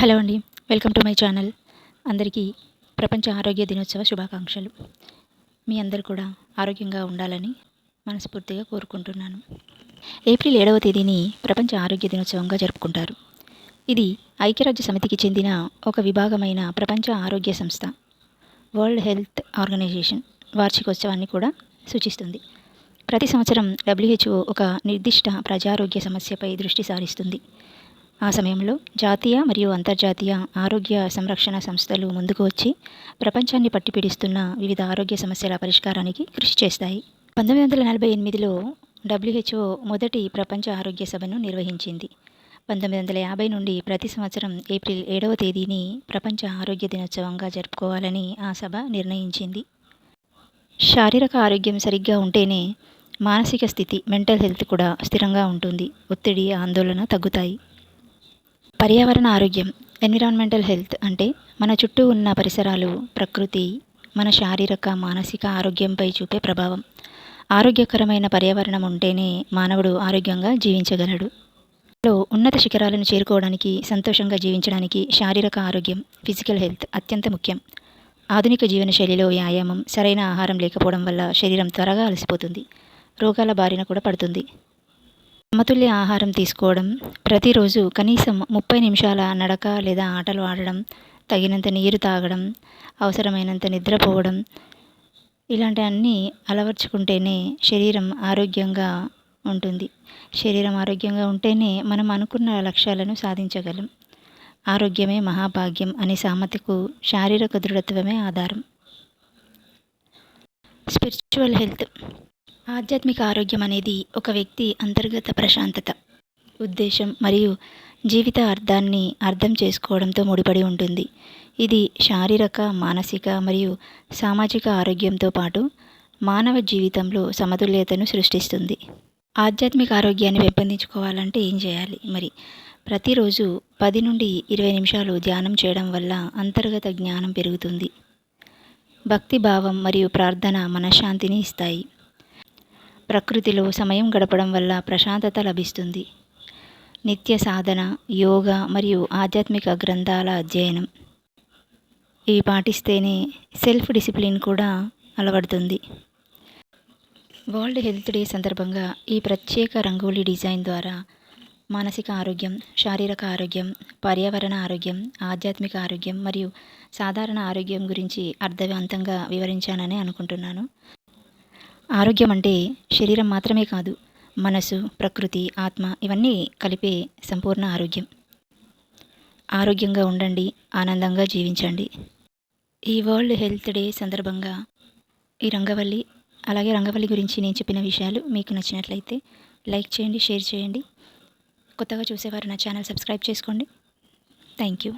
Hello అండి, welcome to my channel. అందరికీ ప్రపంచ ఆరోగ్య దినోత్సవ శుభాకాంక్షలు. మీ అందరు కూడా ఆరోగ్యంగా ఉండాలని మనస్ఫూర్తిగా కోరుకుంటున్నాను. ఏప్రిల్ 7వ తేదీని ప్రపంచ ఆరోగ్య దినోత్సవంగా జరుపుకుంటారు. ఇది ఐక్యరాజ్య సమితికి చెందిన ఒక విభాగమైన ప్రపంచ ఆరోగ్య సంస్థ వరల్డ్ హెల్త్ ఆర్గనైజేషన్ వార్షికోత్సవాన్ని కూడా సూచిస్తుంది. ప్రతి సంవత్సరం WHO ఒక నిర్దిష్ట ప్రజారోగ్య సమస్యపై దృష్టి సారిస్తుంది. ఆ సమయంలో జాతీయ మరియు అంతర్జాతీయ ఆరోగ్య సంరక్షణ సంస్థలు ముందుకు వచ్చి ప్రపంచాన్ని పట్టిపీడిస్తున్న వివిధ ఆరోగ్య సమస్యల పరిష్కారానికి కృషి చేస్తాయి. 1948లో WHO మొదటి ప్రపంచ ఆరోగ్య సభను నిర్వహించింది. 1950 నుండి ప్రతి సంవత్సరం ఏప్రిల్ 7వ తేదీని ప్రపంచ ఆరోగ్య దినోత్సవంగా జరుపుకోవాలని ఆ సభ నిర్ణయించింది. శారీరక ఆరోగ్యం సరిగ్గా ఉంటేనే మానసిక స్థితి, మెంటల్ హెల్త్ కూడా స్థిరంగా ఉంటుంది. ఒత్తిడి, ఆందోళన తగ్గుతాయి. పర్యావరణ ఆరోగ్యం, ఎన్విరాన్మెంటల్ హెల్త్ అంటే మన చుట్టూ ఉన్న పరిసరాలు, ప్రకృతి మన శారీరక, మానసిక ఆరోగ్యంపై చూపే ప్రభావం. ఆరోగ్యకరమైన పర్యావరణం ఉంటేనే మానవుడు ఆరోగ్యంగా జీవించగలడు. ఉన్నత శిఖరాలను చేరుకోవడానికి, సంతోషంగా జీవించడానికి శారీరక ఆరోగ్యం, ఫిజికల్ హెల్త్ అత్యంత ముఖ్యం. ఆధునిక జీవనశైలిలో వ్యాయామం, సరైన ఆహారం లేకపోవడం వల్ల శరీరం త్వరగా అలసిపోతుంది, రోగాల బారిన కూడా పడుతుంది. సమతుల్య ఆహారం తీసుకోవడం, ప్రతిరోజు కనీసం 30 నిమిషాల నడక లేదా ఆటలు ఆడడం, తగినంత నీరు తాగడం, అవసరమైనంత నిద్రపోవడం, ఇలాంటి అన్నీ అలవర్చుకుంటేనే శరీరం ఆరోగ్యంగా ఉంటుంది. శరీరం ఆరోగ్యంగా ఉంటేనే మనం అనుకున్న లక్ష్యాలను సాధించగలం. ఆరోగ్యమే మహాభాగ్యం అనే సామెతకు శారీరక దృఢత్వమే ఆధారం. స్పిరిచువల్ హెల్త్, ఆధ్యాత్మిక ఆరోగ్యం అనేది ఒక వ్యక్తి అంతర్గత ప్రశాంతత, ఉద్దేశం మరియు జీవిత అర్థాన్ని అర్థం చేసుకోవడంతో ముడిపడి ఉంటుంది. ఇది శారీరక, మానసిక మరియు సామాజిక ఆరోగ్యంతో పాటు మానవ జీవితంలో సమతుల్యతను సృష్టిస్తుంది. ఆధ్యాత్మిక ఆరోగ్యాన్ని పెంపొందించుకోవాలంటే ఏం చేయాలి? ప్రతిరోజు 10 నుండి 20 నిమిషాలు ధ్యానం చేయడం వల్ల అంతర్గత జ్ఞానం పెరుగుతుంది. భక్తి భావం మరియు ప్రార్థన మనశ్శాంతిని ఇస్తాయి. ప్రకృతిలో సమయం గడపడం వల్ల ప్రశాంతత లభిస్తుంది. నిత్య సాధన, యోగా మరియు ఆధ్యాత్మిక గ్రంథాల అధ్యయనం ఇవి పాటిస్తేనే సెల్ఫ్ డిసిప్లిన్ కూడా అలవడుతుంది. వరల్డ్ హెల్త్ డే సందర్భంగా ఈ ప్రత్యేక రంగోలీ డిజైన్ ద్వారా మానసిక ఆరోగ్యం, శారీరక ఆరోగ్యం, పర్యావరణ ఆరోగ్యం, ఆధ్యాత్మిక ఆరోగ్యం మరియు సాధారణ ఆరోగ్యం గురించి అర్థవంతంగా వివరించానని అనుకుంటున్నాను. ఆరోగ్యం అంటే శరీరం మాత్రమే కాదు, మనసు, ప్రకృతి, ఆత్మ ఇవన్నీ కలిపే సంపూర్ణ ఆరోగ్యం. ఆరోగ్యంగా ఉండండి, ఆనందంగా జీవించండి. ఈ వరల్డ్ హెల్త్ డే సందర్భంగా ఈ రంగవల్లి గురించి నేను చెప్పిన విషయాలు మీకు నచ్చినట్లయితే లైక్ చేయండి, షేర్ చేయండి. కొత్తగా చూసేవారు నా ఛానల్ సబ్స్క్రైబ్ చేసుకోండి. Thank you.